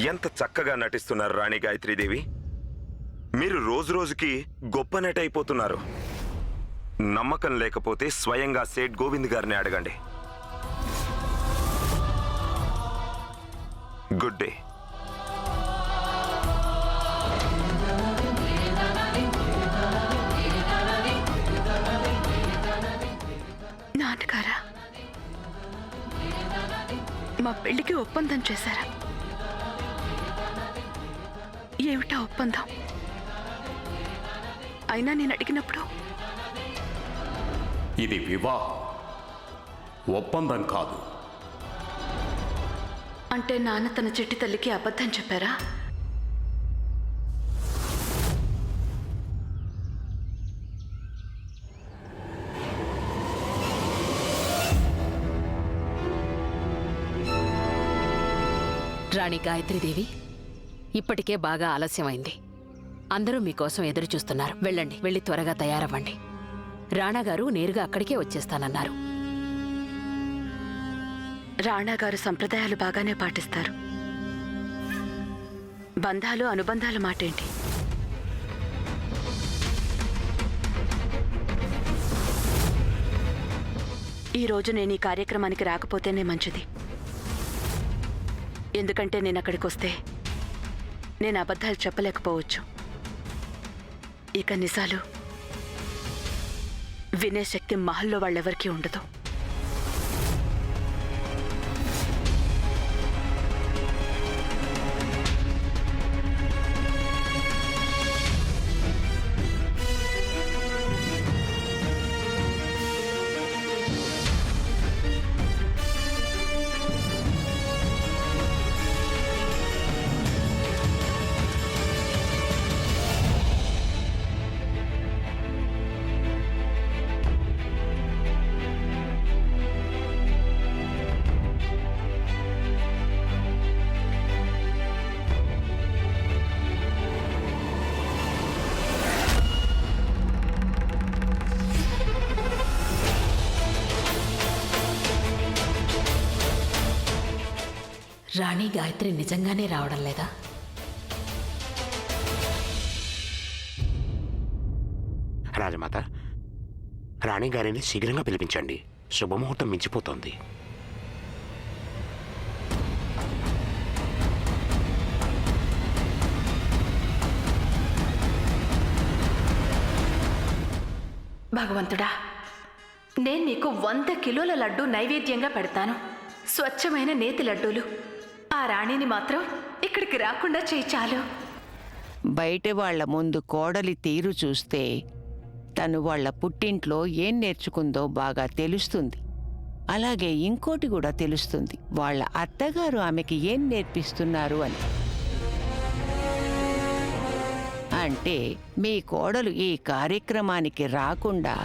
ఎంత చక్కగా నటిస్తున్నారు రాణి గాయత్రీదేవి. మీరు రోజు రోజుకి గొప్ప నటి అయిపోతున్నారు. నమ్మకం లేకపోతే స్వయంగా సేట్ గోవింద్ గారిని అడగండి. Good day. నాన్నగారా, మా పెళ్లికి ఒప్పందం చేశారా? ఏమిటా ఒప్పందం? అయినా నేను అడిగినప్పుడు ఇది వివాహం, ఒప్పందం కాదు. అంటే నాన్న తన చెట్టి తల్లికి అబద్ధం చెప్పారా? రాణి గాయత్రీదేవి, ఇప్పటికే బాగా ఆలస్యమైంది. అందరూ మీకోసం ఎదురు చూస్తున్నారు. వెళ్ళండి, వెళ్ళి త్వరగా తయారవ్వండి. రాణాగారు నేరుగా అక్కడికే వచ్చేస్తానన్నారు. రాణా గారు సంప్రదాయాలు బాగానే పాటిస్తారు. బంధాలు అనుబంధాలు మాటేంటి? ఈరోజు నేను ఈ కార్యక్రమానికి రాకపోతేనే మంచిది. ఎందుకంటే నేను అక్కడికి వస్తే నేను అబద్ధాలు చెప్పలేకపోవచ్చు. ఇక నిజాలు వినే శక్తి మహల్లో వాళ్ళెవరికీ ఉండదు. రాణి గాయత్రి నిజంగానే రావడం లేదా? రాజమాత, రాణి గారిని శీఘ్రంగా పిలిపించండి. శుభముహూర్తం మించిపోతోంది. భగవంతుడా, నేను నీకు 100 కిలోల లడ్డూ నైవేద్యంగా పెడతాను. స్వచ్ఛమైన నేతి లడ్డూలు. ఆ రాణిని మాత్రం ఇక్కడికి రాకుండా చేయి చాలు. బయట వాళ్ల ముందు కోడలి తీరు చూస్తే తను వాళ్ల పుట్టింట్లో ఏం నేర్చుకుందో బాగా తెలుస్తుంది. అలాగే ఇంకోటి కూడా తెలుస్తుంది, వాళ్ల అత్తగారు ఆమెకి ఏం నేర్పిస్తున్నారు అని. అంటే మీ కోడలు ఈ కార్యక్రమానికి రాకుండా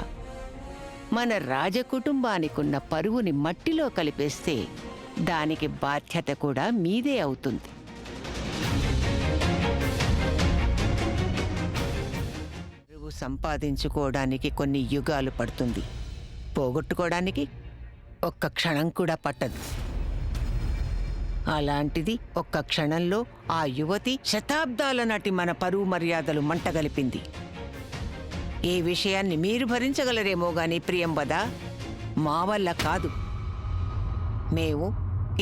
మన రాజకుటుంబానికున్న పరువుని మట్టిలో కలిపేస్తే దానికి బాధ్యత కూడా మీదే అవుతుంది. పరువు సంపాదించుకోవడానికి కొన్ని యుగాలు పడుతుంది, పోగొట్టుకోవడానికి ఒక్క క్షణం కూడా పట్టదు. అలాంటిది ఒక్క క్షణంలో ఆ యువతి శతాబ్దాల నాటి మన పరువు మర్యాదలు మంటగలిపింది. ఈ విషయాన్ని మీరు భరించగలరేమో గాని ప్రియంవద, మా వల్ల కాదు. మేము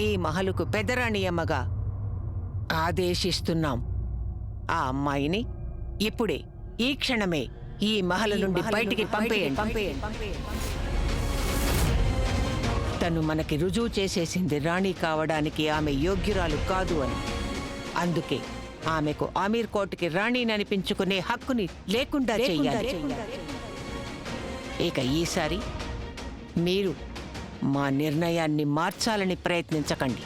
ఈ మహలుకు పెదరాణి అమ్మగా ఆదేశిస్తున్నాం. ఆ అమ్మాయిని ఇప్పుడే, ఈ క్షణమే ఈ మహలు నుండి బయటికి పంపేయండి. తను మనకి రుజువు చేసేసింది రాణి కావడానికి ఆమె యోగ్యురాలు కాదు అని. అందుకే ఆమెకు ఆమీర్ కోర్టుకి రాణిని అనిపించుకునే హక్కుని లేకుండా చెయ్యాలి. ఇక ఈసారి మీరు మా నిర్ణయాన్ని మార్చాలని ప్రయత్నించకండి.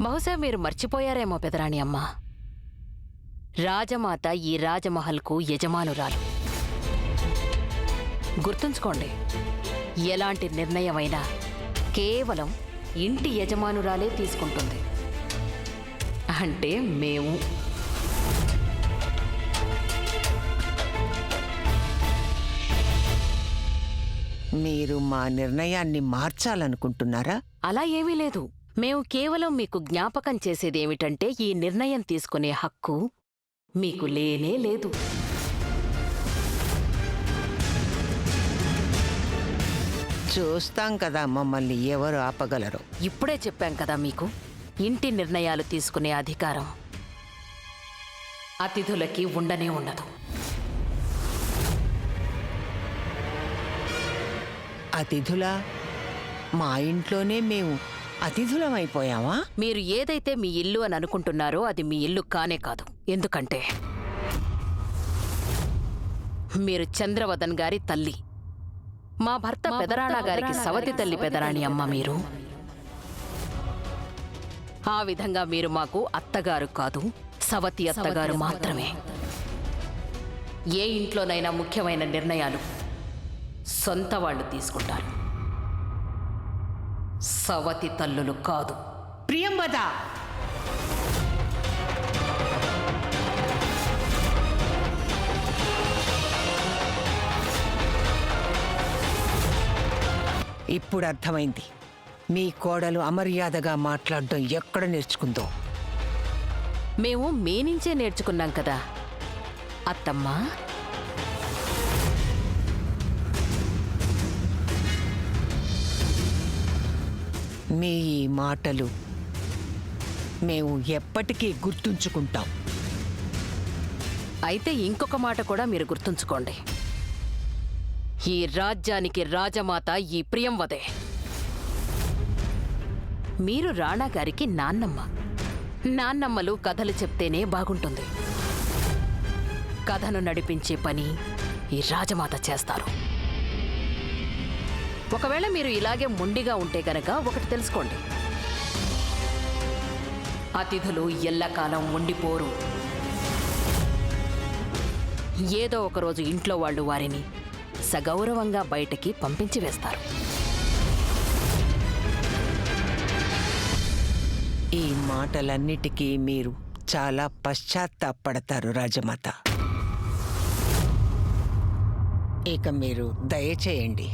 బహుశా మీరు మర్చిపోయారేమో పెదరాణి అమ్మ. రాజమాత ఈ రాజమహల్కు యజమానురాలు. గుర్తుంచుకోండి, ఎలాంటి నిర్ణయమైనా కేవలం ఇంటి యజమానురాలే తీసుకుంటుంది. అంటే మేము. మీరు మా నిర్ణయాన్ని మార్చాలనుకుంటున్నారా? అలా ఏమీ లేదు. మేము కేవలం మీకు జ్ఞాపకం చేసేదేమిటంటే ఈ నిర్ణయం తీసుకునే హక్కు మీకు లేనే లేదు. చూస్తాం కదా మమ్మల్ని ఎవరు ఆపగలరు. ఇప్పుడే చెప్పాం కదా మీకు, ఇంటి నిర్ణయాలు తీసుకునే అధికారం అతిథులకి ఉండనే ఉండదు. అతిథులా? మా ఇంట్లోనే మేము అతిథులమైపోయామా? మీరు ఏదైతే మీ ఇల్లు అని అనుకుంటున్నారో అది మీ ఇల్లు కానే కాదు. ఎందుకంటే మీరు చంద్రవదన్ గారి తల్లి, మా భర్త పెదరాణా గారికి సవతి తల్లి పెదరాణి అమ్మ మీరు. ఆ విధంగా మీరు మాకు అత్తగారు కాదు, సవతి అత్తగారు మాత్రమే. ఏ ఇంట్లోనైనా ముఖ్యమైన నిర్ణయాలు సొంత వాళ్ళు తీసుకుంటారు, సవతి తల్లులు కాదు. ప్రియంవద, ఇప్పుడు అర్థమైంది మీ కోడలు అమర్యాదగా మాట్లాడడం ఎక్కడ నేర్చుకుందో. మేము మీ నుంచే నేర్చుకున్నాం కదా అత్తమ్మా. మీ ఈ మాటలు మేము ఎప్పటికీ గుర్తుంచుకుంటాం. అయితే ఇంకొక మాట కూడా మీరు గుర్తుంచుకోండి. ఈ రాజ్యానికి రాజమాత ఈ ప్రియంవదే. మీరు రాణా గారికి నాన్నమ్మ. నాన్నమ్మలు కథలు చెప్తేనే బాగుంటుంది. కథను నడిపించే పని ఈ రాజమాత చేస్తారు. ఒకవేళ మీరు ఇలాగే మొండిగా ఉంటే గనక ఒకటి తెలుసుకోండి, అతిథులు ఎల్లకాలం ఉండిపోరు. ఏదో ఒకరోజు ఇంట్లో వాళ్ళు వారిని సగౌరవంగా బయటికి పంపించి వేస్తారు. ఈ మాటలన్నిటికీ మీరు చాలా పశ్చాత్తాపడతారు రాజమాత. ఇక మీరు దయచేయండి.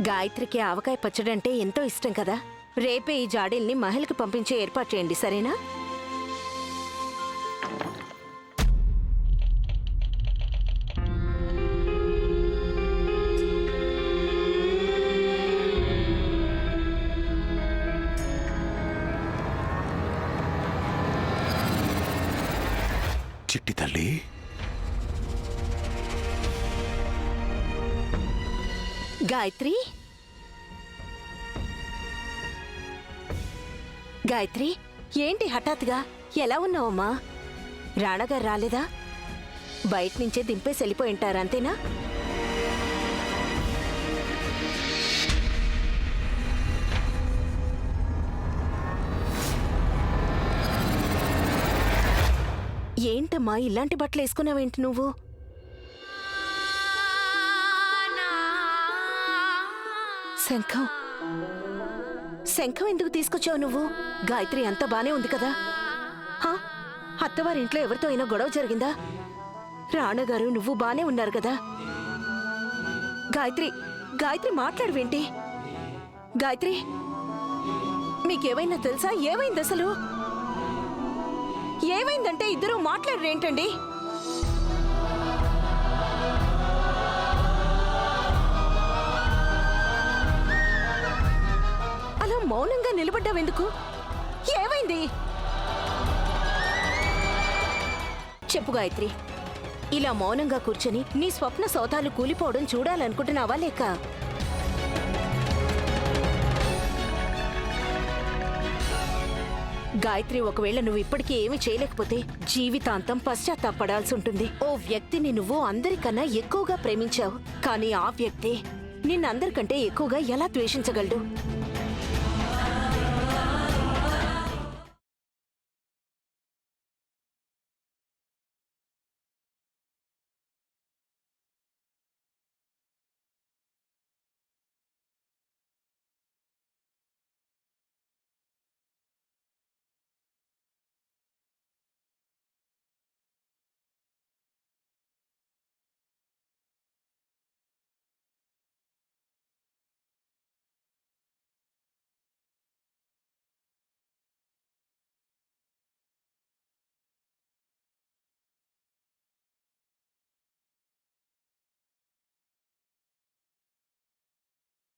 గాయత్రికి ఆవకాయ పచ్చడి అంటే ఎంతో ఇష్టం కదా. రేపే ఈ జాడీల్ని మహల్కి పంపించే ఏర్పాటు చేయండి, సరేనా? చిట్టి తల్లి, గాయత్రి, గాయత్రి, ఏంటి హఠాత్తుగా? ఎలా ఉన్నావమ్మా? రాణాగారు రాలేదా? బయట నుంచే దింపేసి వెళ్ళిపోయి ఉంటారు, అంతేనా? ఏంటమ్మా ఇలాంటి బట్టలు వేసుకున్నావేంటి నువ్వు? శంఖం శంఖం ఎందుకు తీసుకొచ్చావు నువ్వు? గాయత్రి అంతా బానే ఉంది కదా? హా, అత్తవారింట్లో ఎవరితో అయినా గొడవ జరిగిందా? రాణగారు నువ్వు బానే ఉన్నారు కదా? గాయత్రి, గాయత్రి మాట్లాడవేంటి? గాయత్రి, మీకేమైనా తెలుసా? ఏమైంది అసలు? ఏమైందంటే ఇద్దరూ మాట్లాడరేంటండి? అలా మౌనంగా నిలబడ్డావెందుకు? ఏమైంది? చెప్పు గాయత్రి. ఇలా మౌనంగా కూర్చొని నీ స్వప్న సౌధాలు కూలిపోవడం చూడాలనుకుంటున్నావా లేక? గాయత్రి, ఒకవేళ నువ్వు ఇప్పటికీ ఏమీ చేయలేకపోతే జీవితాంతం పశ్చాత్తాపడాల్సి ఉంటుంది. ఓ వ్యక్తిని నువ్వు అందరికన్నా ఎక్కువగా ప్రేమించావు, కానీ ఆ వ్యక్తి నిన్నందరికంటే ఎక్కువగా ఎలా ద్వేషించగలడు?